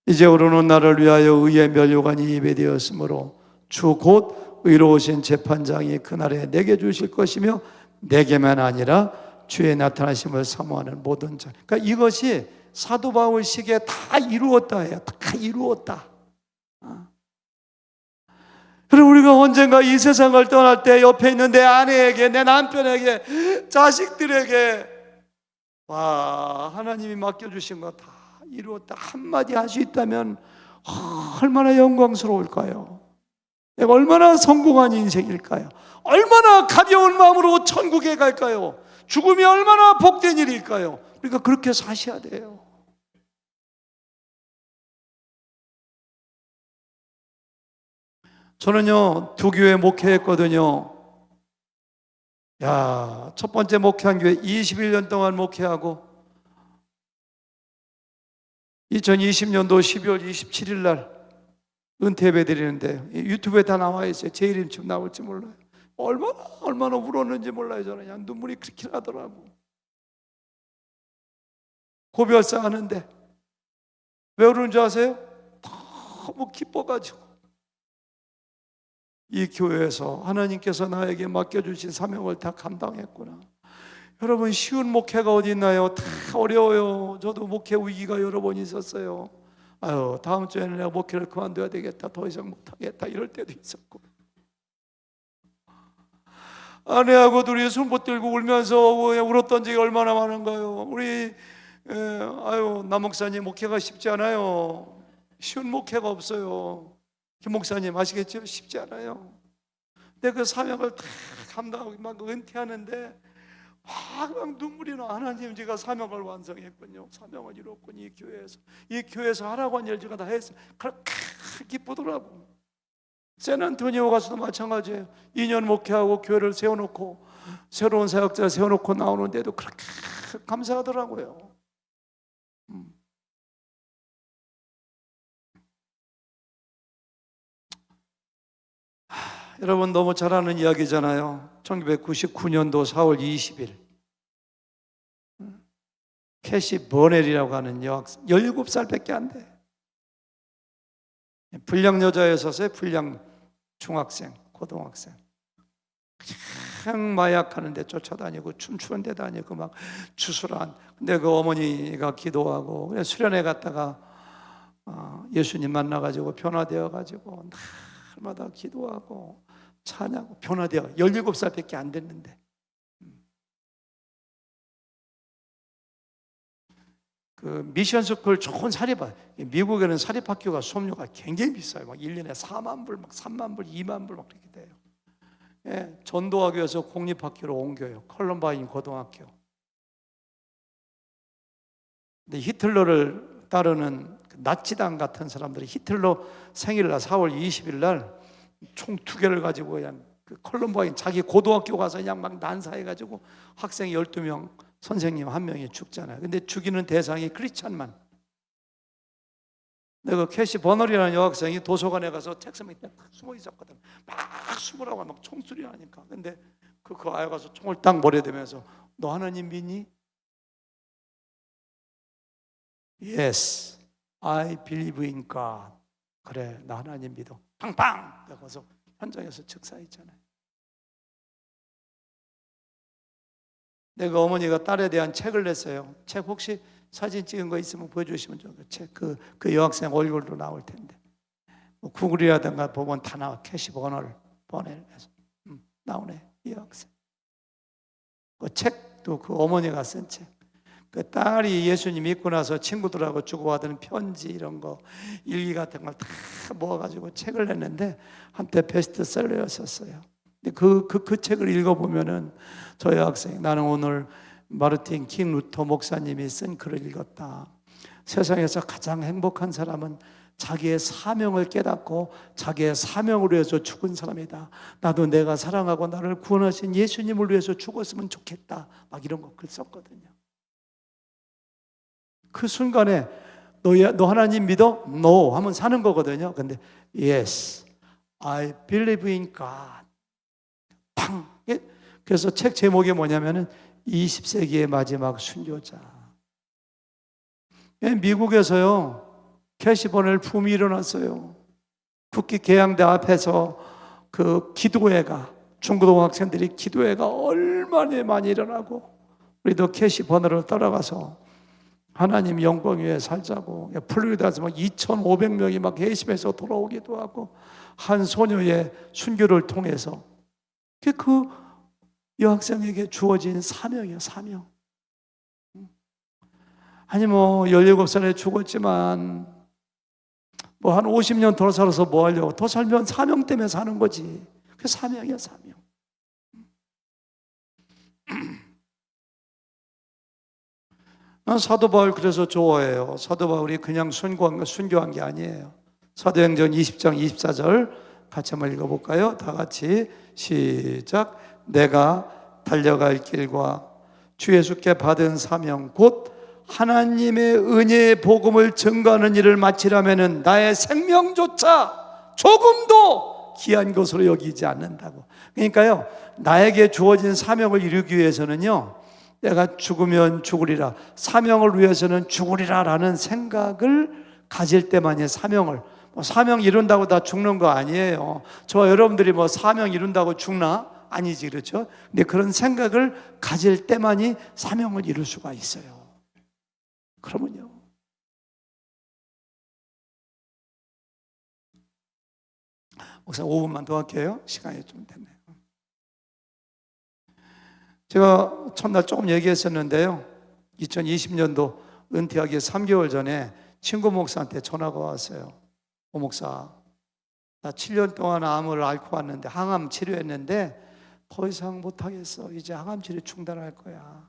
이제부로는 나를 위하여 의의 면류관이 예배되었으므로 주 곧 의로우신 재판장이 그날에 내게 주실 것이며 내게만 아니라 주의 나타나심을 사모하는 모든 자. 그러니까 이것이 사도 바울 시기에 다 이루었다 해요. 다 이루었다. 그리고 우리가 언젠가 이 세상을 떠날 때 옆에 있는 내 아내에게, 내 남편에게, 자식들에게 하나님이 맡겨주신 거 다 이루었다 한마디 할 수 있다면 얼마나 영광스러울까요? 내가 얼마나 성공한 인생일까요? 얼마나 가벼운 마음으로 천국에 갈까요? 죽음이 얼마나 복된 일일까요? 그러니까 그렇게 사셔야 돼요. 저는요, 두 교회 목회했거든요. 첫 번째 목회한 교회 21년 동안 목회하고 2020년도 12월 27일 날 은퇴 예배 드리는데 유튜브에 다 나와 있어요. 제 이름 지금 나올지 몰라요. 얼마나 울었는지 몰라요. 저는 그냥 눈물이 그렇게 나더라고. 고별사 하는데 왜 울는 줄 아세요? 너무 기뻐가지고 이 교회에서 하나님께서 나에게 맡겨주신 사명을 다 감당했구나. 여러분, 쉬운 목회가 어디 있나요? 다 어려워요. 저도 목회 위기가 여러 번 있었어요. 다음 주에는 내가 목회를 그만둬야 되겠다, 더 이상 못하겠다, 이럴 때도 있었고, 아내하고 둘이 손 붙들고 울면서 울었던 적이 얼마나 많은가요? 우리 남 목사님, 목회가 쉽지 않아요. 쉬운 목회가 없어요. 김 목사님 아시겠죠? 쉽지 않아요. 근데 그 사명을 다 감당하고 막 은퇴하는데 막 눈물이 나. 하나님, 제가 사명을 완성했군요. 사명을 이뤘군요. 이 교회에서 하라고 한 일 제가 다 했어요. 그렇게 기쁘더라고. 샌안토니오 가서도 마찬가지예요. 2년 목회하고 교회를 세워놓고 새로운 사역자 세워놓고 나오는데도 그렇게 감사하더라고요. 여러분, 너무 잘 아는 이야기잖아요. 1999년도 4월 20일 캐시 버넬이라고 하는 여학생, 17살밖에 안 돼. 불량 여자였었어요. 불량 중학생, 고등학생. 마약 하는데 쫓아다니고 춤추는 데 다니고 막 주술한. 근데 그 어머니가 기도하고 그래서 수련회 갔다가 예수님 만나가지고 변화되어가지고 날마다 기도하고 찬양하고 변화되어 17살밖에 안 됐는데 그 미션 스쿨 좋은 사립학, 미국에는 사립학교가 수업료가 굉장히 비싸요. 막 1년에 4만 불, 막 3만 불, 2만 불 막 그렇게 돼요. 예, 전도학교에서 공립학교로 옮겨요. 컬럼바인 고등학교. 근데 히틀러를 따르는 나치당 같은 사람들이 히틀러 생일날 4월 20일 날 총 2개를 가지고 그냥 그 컬럼바인 자기 고등학교 가서 그냥 막 난사해가지고 학생 12명, 선생님 1명이 죽잖아요. 근데 죽이는 대상이 크리스찬만. 내가 캐시 버널이라는 여학생이 도서관에 가서 책상 밑에 딱 숨어 있었거든. 막 숨으라고 막 총소리 나니까. 근데 그 아이가 가서 총을 딱 머리에 대면서 너 하나님 믿니? Yes, I believe in God. 그래, 나 하나님 믿어. 팡팡! 그래서 현장에서 즉사했잖아요. 내가 어머니가 딸에 대한 책을 냈어요. 책 혹시 사진 찍은 거 있으면 보여주시면 좋을 것 같아요. 그 여학생 얼굴도 나올 텐데. 뭐 구글이라든가 보면 다 나와. 캐시 버넬에서 나오네. 이 여학생. 그 책도 그 어머니가 쓴 책. 그 딸이 예수님 믿고 나서 친구들하고 주고받은 편지 이런 거 일기 같은 걸 다 모아가지고 책을 냈는데 한때 베스트셀러였었어요. 근데 그 책을 읽어보면은 저 여학생 나는 오늘 마르틴 킹 루터 목사님이 쓴 글을 읽었다. 세상에서 가장 행복한 사람은 자기의 사명을 깨닫고 자기의 사명을 위해서 죽은 사람이다. 나도 내가 사랑하고 나를 구원하신 예수님을 위해서 죽었으면 좋겠다. 막 이런 거 글 썼거든요. 그 순간에 너 하나님 믿어? No 하면 사는 거거든요. 근데 Yes, I believe in God. 팡! 그래서 책 제목이 뭐냐면은 20세기의 마지막 순교자. 미국에서요 캐시 버넬 붐이 일어났어요. 국기 개양대 앞에서 그 기도회가 중고등학생들이 기도회가 얼마나 많이 일어나고 우리도 캐시 버넬을 따라가서 하나님 영광 위에 살자고 플로리다에서 막 2,500명이 막 회심해서 돌아오기도 하고 한 소녀의 순교를 통해서 그 여학생에게 주어진 사명이에요. 사명. 아니 뭐 17살에 죽었지만 뭐 한 50년 더 살아서 뭐 하려고. 더 살면 사명 때문에 사는 거지. 그 사명이야, 사명. 난 사도 바울 그래서 좋아해요. 사도 바울이 그냥 순교한 게 아니에요. 사도행전 20장 24절 같이 한번 읽어볼까요? 다 같이 시작. 내가 달려갈 길과 주 예수께 받은 사명 곧 하나님의 은혜의 복음을 증거하는 일을 마치려면 나의 생명조차 조금도 귀한 것으로 여기지 않는다고. 그러니까요, 나에게 주어진 사명을 이루기 위해서는요, 내가 죽으면 죽으리라, 사명을 위해서는 죽으리라 라는 생각을 가질 때만이 사명을, 사명 이룬다고 다 죽는 거 아니에요. 저와 여러분들이 뭐 사명 이룬다고 죽나? 아니지, 그렇죠? 근데 그런 생각을 가질 때만이 사명을 이룰 수가 있어요. 그러면요, 목사님 5분만 더 할게요. 시간이 좀 됐네요. 제가 첫날 조금 얘기했었는데요, 2020년도 은퇴하기 3개월 전에 친구 목사한테 전화가 왔어요. 오 목사, 나 7년 동안 암을 앓고 왔는데, 항암 치료했는데 더 이상 못하겠어. 이제 항암 치료 중단할 거야.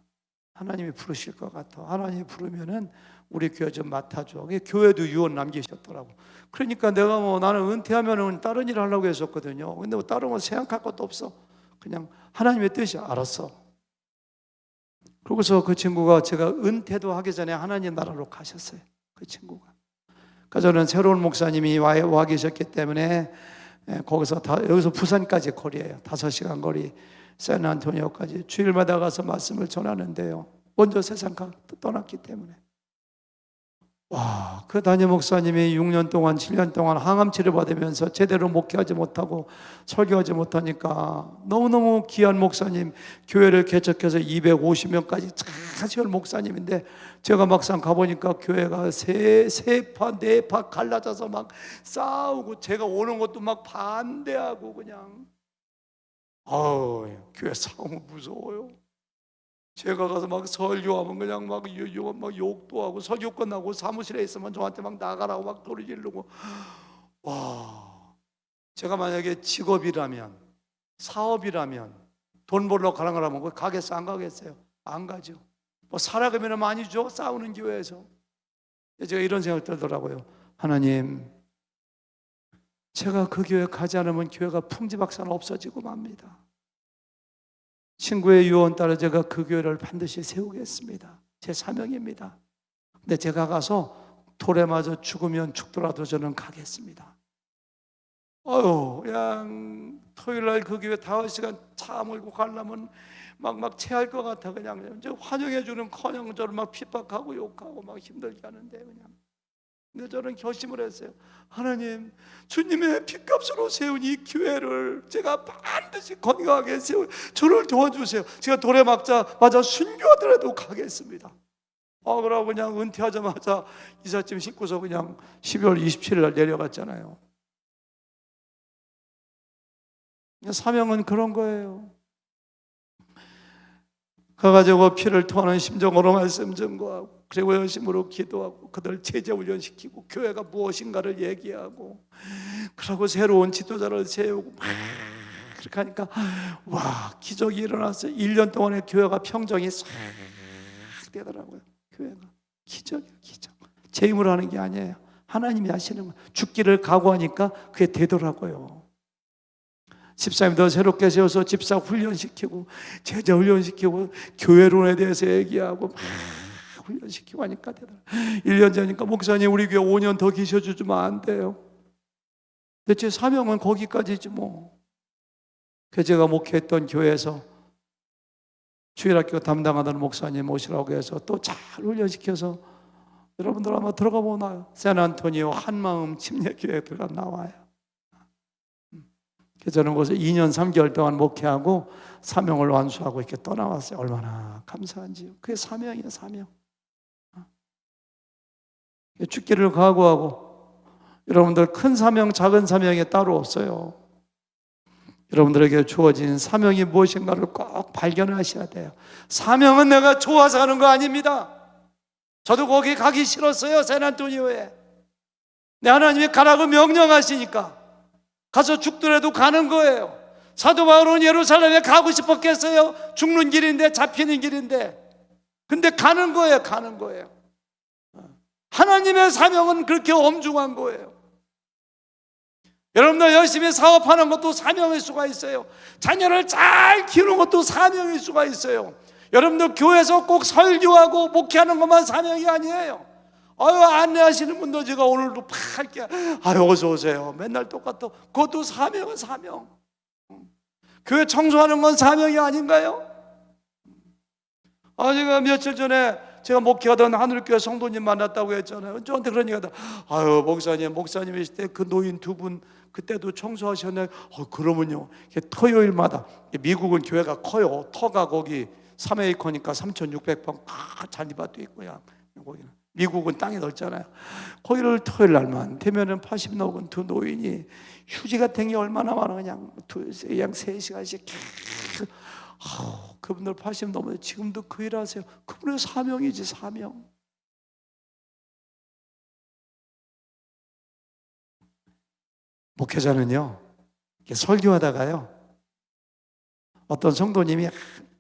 하나님이 부르실 것 같아. 하나님이 부르면은 우리 교회 좀 맡아줘. 교회도 유언 남기셨더라고. 그러니까 내가 뭐 나는 은퇴하면은 다른 일 하려고 했었거든요. 근데 뭐 다른 거 생각할 것도 없어. 그냥 하나님의 뜻이 알았어. 그러고서 그 친구가 제가 은퇴도 하기 전에 하나님 나라로 가셨어요. 그 친구가. 그래서 저는 새로운 목사님이 와 계셨기 때문에 거기서 여기서 부산까지 거리예요. 5시간 거리. 샌안토니오까지 주일마다 가서 말씀을 전하는데요, 먼저 세상 떠났기 때문에 와, 그 담임 목사님이 6년 동안 7년 동안 항암 치료 받으면서 제대로 목회하지 못하고 설교하지 못하니까 너무너무 귀한 목사님, 교회를 개척해서 250명까지 잘 세운 목사님인데, 제가 막상 가보니까 교회가 세 파, 네 파 갈라져서 막 싸우고, 제가 오는 것도 막 반대하고 그냥. 교회 싸우면 무서워요. 제가 가서 막 설교하면 그냥 막 욕도 하고, 설교 끝나고 사무실에 있으면 저한테 막 나가라고 막 소리 지르고. 와, 제가 만약에 직업이라면, 사업이라면, 돈 벌러 가는 거라면 거기 가겠어요? 안 가겠어요? 안 가죠. 뭐 살아가면 많이 줘, 싸우는 교회에서. 제가 이런 생각 들더라고요. 하나님, 제가 그 교회 가지 않으면 교회가 풍지박산 없어지고 맙니다. 친구의 유언 따라 제가 그 교회를 반드시 세우겠습니다. 제 사명입니다. 근데 제가 가서 돌에 맞아 죽으면 죽더라도 저는 가겠습니다. 그냥 토요일 날 그 교회 5시간 차 몰고 가려면 막 체할 것 같아. 그냥 환영해 주는 커녕 저를 막 핍박하고 욕하고 막 힘들게 하는데, 그냥. 근데 저는 결심을 했어요. 하나님, 주님의 핏값으로 세운 이 교회를 제가 반드시 건강하게 저를 도와주세요. 제가 돌에 맞아 순교하더라도 가겠습니다. 그러고 그냥 은퇴하자마자 이삿짐 싣고서 그냥 12월 27일 날 내려갔잖아요. 사명은 그런 거예요. 가가지고 피를 토하는 심정으로 말씀 전거하고, 그리고 열심으로 기도하고, 그들 제자 훈련시키고, 교회가 무엇인가를 얘기하고, 그러고 새로운 지도자를 세우고 막 그렇게 하니까 와, 기적이 일어났어요. 1년 동안에 교회가 평정이 싹 되더라고요. 교회가 기적이에요, 기적. 제 힘으로 하는 게 아니에요. 하나님이 하시는 거예요. 죽기를 각오하니까 그게 되더라고요. 집사님도 새롭게 세워서 집사 훈련시키고, 제자 훈련시키고, 교회론에 대해서 얘기하고 막 훈련시키고 하니까 되더라고요. 1년 전이니까 목사님 우리 교회 5년 더 계셔주면 안 돼요? 근데 제 사명은 거기까지지 뭐. 그래서 제가 목회했던 교회에서 주일학교 담당하던 목사님 모시라고 해서 또 잘 훈련시켜서, 여러분들 아마 들어가 보나요? 샌안토니오 한마음 침례교회가 나와요. 그래서 저는 거기서 2년 3개월 동안 목회하고 사명을 완수하고 이렇게 떠나왔어요. 얼마나 감사한지요. 그게 사명이에요, 사명. 죽기를 각오하고, 여러분들 큰 사명, 작은 사명이 따로 없어요. 여러분들에게 주어진 사명이 무엇인가를 꼭 발견하셔야 돼요. 사명은 내가 좋아서 하는 거 아닙니다. 저도 거기 가기 싫었어요, 샌안토니오에. 내 하나님이 가라고 명령하시니까 가서 죽더라도 가는 거예요. 사도 바울은 예루살렘에 가고 싶었겠어요? 죽는 길인데, 잡히는 길인데. 근데 가는 거예요, 가는 거예요. 하나님의 사명은 그렇게 엄중한 거예요. 여러분들 열심히 사업하는 것도 사명일 수가 있어요. 자녀를 잘 키우는 것도 사명일 수가 있어요. 여러분들 교회에서 꼭 설교하고 목회하는 것만 사명이 아니에요. 안내하시는 분도 제가 오늘도 팍 할게. 어서 오세요. 맨날 똑같아. 그것도 사명은 사명. 교회 청소하는 건 사명이 아닌가요? 제가 며칠 전에 제가 목회하던 하늘교회 성도님 만났다고 했잖아요. 저한테 그런 얘기가 하다. 목사님이실 때 그 노인 2분 그때도 청소하셨나요? 그러면요. 토요일마다, 미국은 교회가 커요. 터가 거기 3에이커니까 3,600평 잔디밭도 있고요. 거기는 미국은 땅이 넓잖아요. 거기를 토요일 날만 되면은 80 넘은 두 노인이 휴지 같은 게 얼마나 많아, 그냥 3시간씩 그분들 80 넘어요. 지금도 그 일 하세요. 그분의 사명이지, 사명. 목회자는요, 설교하다가요, 어떤 성도님이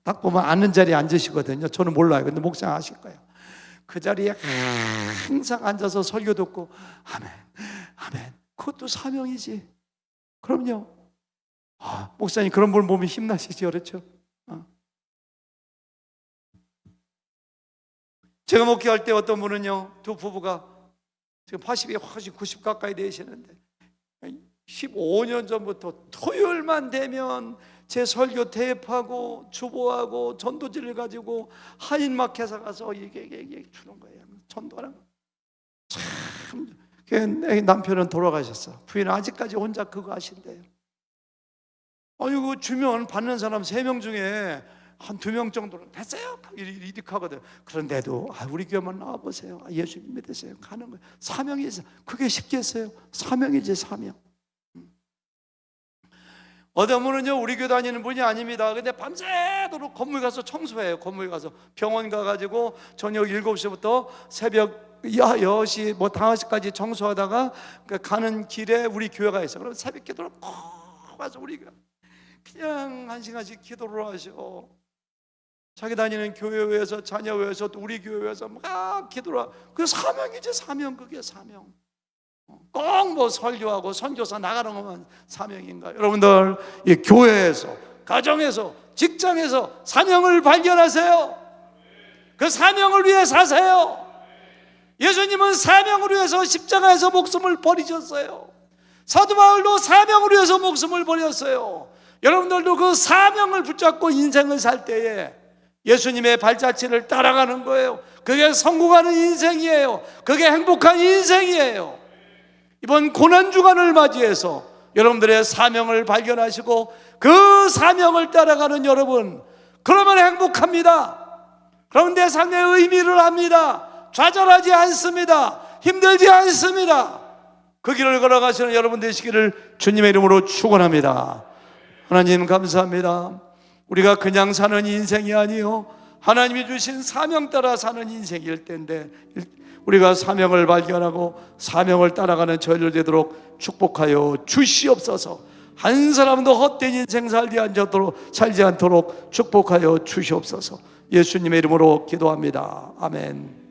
딱 보면 앉는 자리에 앉으시거든요. 저는 몰라요. 근데 목사님 아실 거예요. 그 자리에 항상 앉아서 설교 듣고 아멘, 아멘. 그것도 사명이지. 그럼요. 목사님 그런 분 보면 힘나시죠, 그렇죠? 제가 목회할 때 어떤 분은요, 두 부부가 지금 80이 훨씬 90 가까이 되시는데 15년 전부터 토요일만 되면 제 설교 테이프하고 주보하고 전도지를 가지고 한인마켓에 가서 이게 주는 거예요. 전도하는 거. 남편은 돌아가셨어. 부인은 아직까지 혼자 그거 하신대요. 아이고, 주면 받는 사람 3명 중에 한 2명 정도는 됐어요 이렇게 하거든. 그런데도 우리 교회만 나와보세요. 예수님 믿으세요. 가는 거예요. 사명이지. 그게 쉽겠어요? 사명이지, 사명. 어떤 분은요, 우리 교회 다니는 분이 아닙니다. 근데 밤새도록 건물 가서 청소해요. 건물 가서 병원 가가지고 저녁 7시부터 새벽 10시 뭐 5시까지 청소하다가 가는 길에 우리 교회가 있어. 그럼 새벽 기도를 꼭 가서 우리가 그냥 1시간씩 기도를 하셔. 자기 다니는 교회 위해서, 자녀 위해서, 또 우리 교회 위해서 막 기도를 하고. 그 사명이지, 사명. 그게 사명. 꼭 뭐 설교하고 선교사 나가는 것만 사명인가? 여러분들, 이 교회에서, 가정에서, 직장에서 사명을 발견하세요. 그 사명을 위해 사세요. 예수님은 사명을 위해서 십자가에서 목숨을 버리셨어요. 사도 바울도 사명을 위해서 목숨을 버렸어요. 여러분들도 그 사명을 붙잡고 인생을 살 때에 예수님의 발자취를 따라가는 거예요. 그게 성공하는 인생이에요. 그게 행복한 인생이에요. 이번 고난주간을 맞이해서 여러분들의 사명을 발견하시고 그 사명을 따라가는 여러분, 그러면 행복합니다. 그러면 내 삶의 의미를 합니다. 좌절하지 않습니다. 힘들지 않습니다. 그 길을 걸어가시는 여러분 되시기를 주님의 이름으로 축원합니다. 하나님 감사합니다. 우리가 그냥 사는 인생이 아니요, 하나님이 주신 사명 따라 사는 인생일 텐데 우리가 사명을 발견하고 사명을 따라가는 저희들 되도록 축복하여 주시옵소서. 한 사람도 헛된 인생 살지 않도록 축복하여 주시옵소서. 예수님의 이름으로 기도합니다. 아멘.